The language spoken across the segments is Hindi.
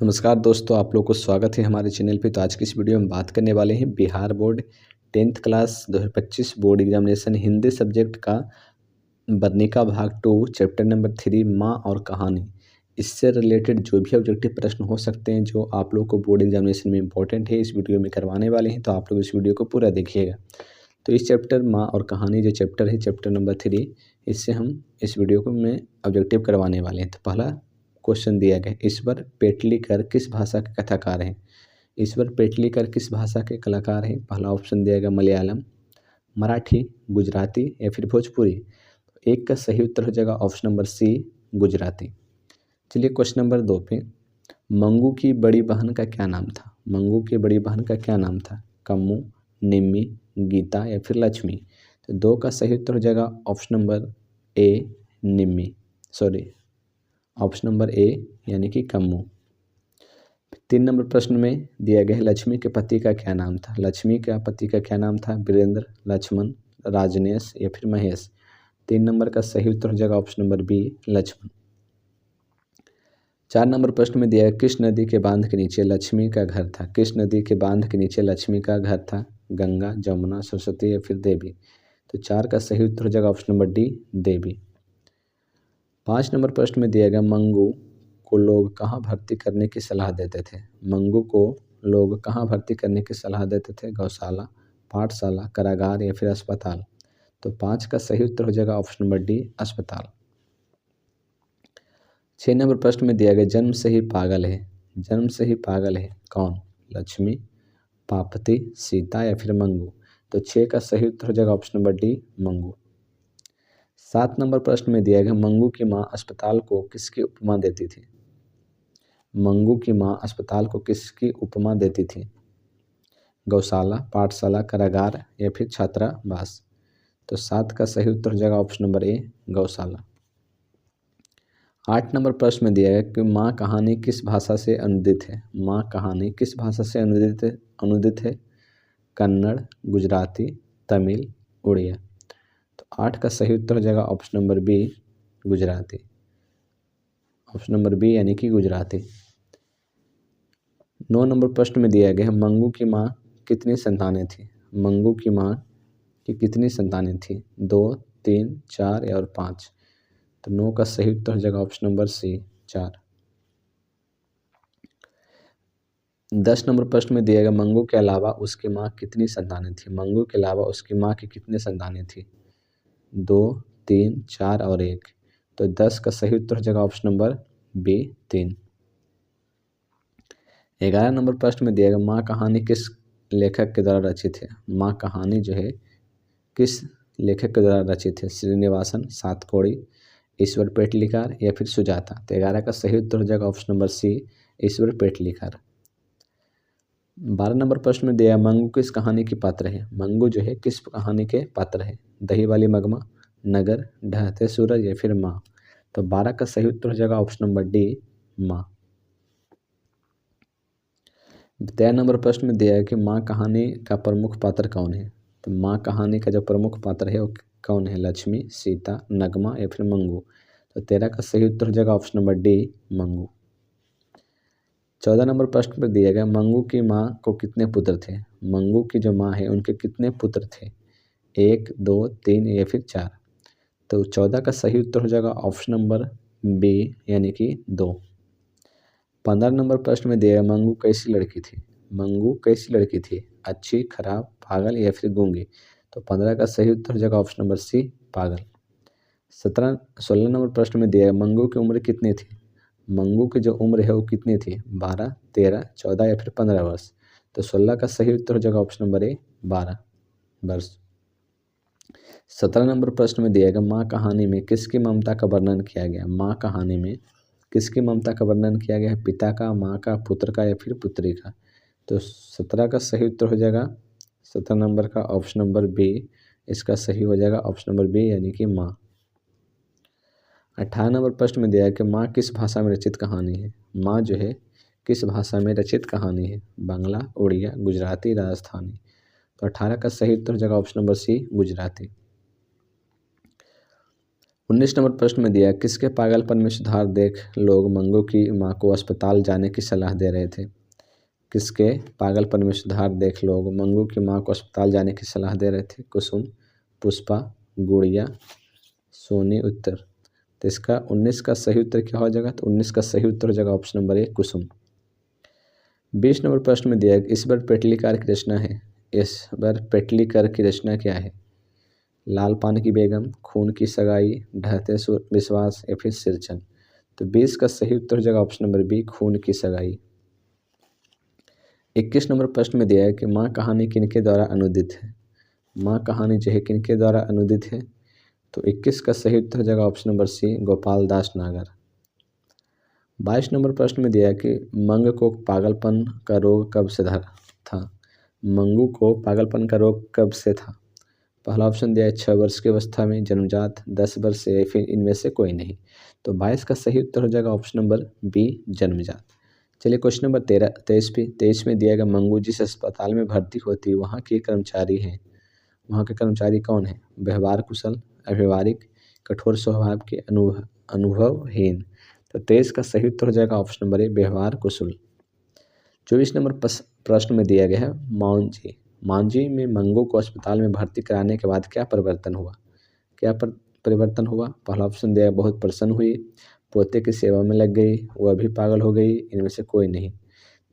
नमस्कार दोस्तों, आप लोग को स्वागत है हमारे चैनल पे। तो आज की इस वीडियो में बात करने वाले हैं Bihar board 10th class 2025 board examination Hindi subject का वर्णिका भाग 2 चैप्टर नंबर 3 माँ और कहानी। इससे रिलेटेड जो भी ऑब्जेक्टिव प्रश्न हो सकते हैं जो आप लोग को बोर्ड एग्जामिनेशन में इंपॉर्टेंट है, इस वीडियो में करवाने वाले हैं। तो आप लोग इस वीडियो को पूरा देखिएगा। तो इस चैप्टर माँ और कहानी जो चैप्टर है चैप्टर नंबर 3, इससे हम इस वीडियो को में ऑब्जेक्टिव करवाने वाले हैं। तो पहला क्वेश्चन दिया गया, ईश्वर पेटलीकर किस भाषा के कथाकार हैं। ईश्वर पेटलीकर किस भाषा के कलाकार हैं। पहला ऑप्शन दिया गया मलयालम, मराठी, गुजराती या फिर भोजपुरी। एक का सही उत्तर हो जाएगा ऑप्शन नंबर सी, गुजराती। चलिए क्वेश्चन नंबर 2 पे, मंगू की बड़ी बहन का क्या नाम था। मंगू की बड़ी बहन का क्या नाम था। कम्मू, निम्मी, गीता या फिर लक्ष्मी। तो 2 का सही उत्तर हो जाएगा option number A, Nimmi, sorry option number A यानी कि कम्मू। 3 नंबर प्रश्न में दिया गया है लक्ष्मी के पति का क्या नाम था। लक्ष्मी का पति का क्या नाम था। वीरेंद्र, लक्ष्मण, राजनेश या फिर महेश। 3 नंबर का सही उत्तर हो जाएगा ऑप्शन नंबर बी, लक्ष्मण। 4 नंबर प्रश्न में दिया है किस नदी के बांध के नीचे लक्ष्मी का घर था। किस नदी के बांध के नीचे लक्ष्मी का घर था। गंगा, जमुना, सरस्वती या फिर देवी। तो 4 का सही उत्तर हो जाएगा ऑप्शन नंबर डी, देवी। 5 नंबर प्रश्न में दिया गया मंगू को लोग कहाँ भर्ती करने की सलाह देते थे। मंगू को लोग कहाँ भर्ती करने की सलाह देते थे। गौशाला, पाठशाला, कारागार या फिर अस्पताल। तो 5 का सही उत्तर हो जाएगा ऑप्शन नंबर डी, अस्पताल। 6 नंबर प्रश्न में दिया गया जन्म से ही पागल है। जन्म से ही पागल है कौन। लक्ष्मी, पार्वती, सीता या फिर मंगू। तो 6 का सही उत्तर हो जाएगा option number D, Mangu. 7 number प्रश्न में दिया गया मंगू की माँ अस्पताल को किसकी उपमा देती थी। मंगू की माँ अस्पताल को किसकी उपमा देती थी। गौशाला, पाठशाला, कारागार या फिर छात्रावास। तो 7 का सही उत्तर हो जाएगा ऑप्शन नंबर ए, गौशाला। 8 नंबर प्रश्न में दिया गया कि माँ कहानी किस भाषा से अनुदित है। माँ कहानी किस भाषा से अनुदित है। कन्नड़, गुजराती, तमिल, उड़िया। तो 8 का सही उत्तर हो जाएगा option number B, Gujarati. Option number B यानी कि गुजराती। 9 नंबर प्रश्न में दिया गया है मंगू की माँ कितनी संतानें थी। मंगू की माँ की कितनी संतानें थी। 2, 3, 4 और 5। तो 9 का सही उत्तर हो जाएगा ऑप्शन नंबर सी, 4। 10 नंबर प्रश्न में दिया गया मंगू के अलावा उसकी माँ कितनी संतानें थी। मंगू के अलावा उसकी माँ की कितनी संतानें थी। 2, 3, 4 और 1। तो 10 का सही उत्तर हो जाएगा ऑप्शन नंबर बी, 3। 11 नंबर प्रश्न में दिया गया माँ कहानी किस लेखक के द्वारा रचित है। माँ कहानी जो है किस लेखक के द्वारा रचित है। श्रीनिवासन, सातकोड़ी, ईश्वर पेटलीकर या फिर सुजाता। तो 11 का सही उत्तर हो जाएगा ऑप्शन नंबर सी, ईश्वर पेटलीकर। 12 नंबर प्रश्न में दिया मंगू किस कहानी की पात्र है। मंगू जो है किस कहानी के पात्र है। दही वाली मगमा, नगर, ढहते सूरज या फिर माँ। तो 12 का सही उत्तर हो जाएगा ऑप्शन नंबर डी, माँ। 13 नंबर प्रश्न में दिया है कि माँ कहानी का प्रमुख पात्र कौन है। तो माँ कहानी का जो प्रमुख पात्र है वो कौन है। लक्ष्मी, सीता, नगमा या फिर मंगू। तो 13 का सही उत्तर हो जाएगा option number D, Mangu. 14 number प्रश्न पर दिया गया मंगू की माँ को कितने पुत्र थे। मंगू की जो माँ है उनके कितने पुत्र थे। 1, 2, 3 या फिर 4। तो 14 का सही उत्तर हो जाएगा ऑप्शन नंबर बी यानी कि 2। 15 नंबर प्रश्न में दिया गया मंगू कैसी लड़की थी। मंगू कैसी लड़की थी। अच्छी, खराब, पागल या फिर गूंगी। तो 15 का सही उत्तर हो जाएगा ऑप्शन नंबर सी, पागल। 16 नंबर प्रश्न में दिया गया मंगू की उम्र कितनी थी। मंगू की जो उम्र है वो कितनी थी। 12, 13, 14 या फिर 15 वर्ष। तो 16 का सही उत्तर हो जाएगा ऑप्शन नंबर ए, 12 वर्ष। 17 नंबर प्रश्न में दिया गया माँ कहानी में किसकी ममता का वर्णन किया गया। माँ कहानी में किसकी ममता का वर्णन किया गया है। पिता का, माँ का, पुत्र का या फिर पुत्री का। तो 17 का सही उत्तर हो जाएगा 17 नंबर का ऑप्शन नंबर बी। इसका सही हो जाएगा ऑप्शन नंबर बी यानी कि माँ। 18 नंबर प्रश्न में दिया है कि माँ किस भाषा में रचित कहानी है। माँ जो है किस भाषा में रचित कहानी है। बांग्ला, उड़िया, गुजराती, राजस्थानी। तो 18 का सही उत्तर हो जाएगा ऑप्शन नंबर सी, गुजराती। 19 नंबर प्रश्न में दिया है, किसके पागलपन में सुधार देख लोग मंगू की मां को अस्पताल जाने की सलाह दे रहे थे। किसके पागलपन में सुधार देख लोग मंगू की मां को अस्पताल जाने की सलाह दे रहे थे। कुसुम, पुष्पा, गुड़िया, सोनी। उत्तर तो इसका 19 का सही उत्तर क्या हो जाएगा, तो 19 का सही उत्तर हो जाएगा option number A Kusum. 20 number प्रश्न में दिया है, ईश्वर पेटलीकर की रचना है। ईश्वर पेटलीकर की रचना क्या है। लाल पान की बेगम, खून की सगाई, ढहते विश्वास या फिर सिरचन। तो 20 का सही उत्तर हो जाएगा ऑप्शन नंबर बी खून की सगाई। 21 नंबर प्रश्न में दिया है कि माँ कहानी किनके द्वारा अनुदित है। माँ कहानी जो है किनके द्वारा अनुदित है, तो 21 का सही उत्तर हो जाएगा ऑप्शन नंबर सी गोपाल दास नागर। 22 नंबर प्रश्न में दिया है कि मंग को पागलपन का रोग कब से था। मंगू को पागलपन का रोग कब से था। पहला ऑप्शन दिया है 6 वर्ष की अवस्था में, जन्मजात, 10 वर्ष से, फिर इनमें से कोई नहीं। तो 22 का सही उत्तर हो जाएगा ऑप्शन नंबर बी जन्मजात। चलिए क्वेश्चन नंबर 23 में दिया गया, मंगू जिस अस्पताल में भर्ती होती वहाँ के कर्मचारी हैं। वहाँ के कर्मचारी कौन है। व्यवहार कुशल, अव्यवहारिक, कठोर स्वभाव के, अनुभवहीन। तो 23 का सही उत्तर हो जाएगा ऑप्शन नंबर ए व्यवहार कुशल। 24 नंबर प्रश्न में दिया गया है, मांझी में मंगू को अस्पताल में भर्ती कराने के बाद क्या परिवर्तन हुआ। क्या परिवर्तन हुआ। पहला ऑप्शन दिया, बहुत प्रसन्न हुई, पोते की सेवा में लग गई, वह भी पागल हो गई, इनमें से कोई नहीं।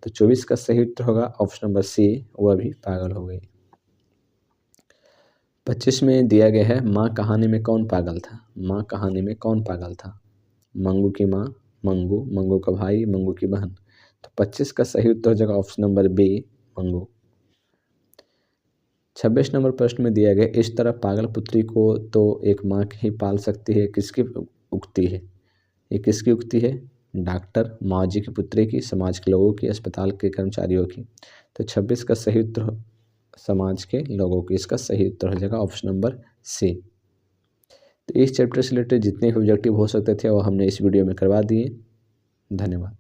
तो 24 का सही उत्तर होगा ऑप्शन नंबर सी वह भी पागल हो गई। 25 में दिया गया है, माँ कहानी में कौन पागल था। माँ कहानी में कौन पागल था। मंगू की माँ, मंगू, मंगू का भाई, मंगू की बहन। तो 25 का सही उत्तर हो जाएगा ऑप्शन नंबर बी मंगू। 26 नंबर प्रश्न में दिया गया, इस तरह पागल पुत्री को तो एक माँ ही पाल सकती है, किसकी उक्ति है। ये किसकी उक्ति है। डॉक्टर, माँ-जी की पुत्री की, समाज के लोगों की, अस्पताल के कर्मचारियों की। तो 26 का सही उत्तर समाज के लोगों की, इसका सही उत्तर हो जाएगा ऑप्शन नंबर सी। तो इस चैप्टर से रिलेटेड जितने भी ऑब्जेक्टिव हो सकते थे वो हमने इस वीडियो में करवा दिए। धन्यवाद।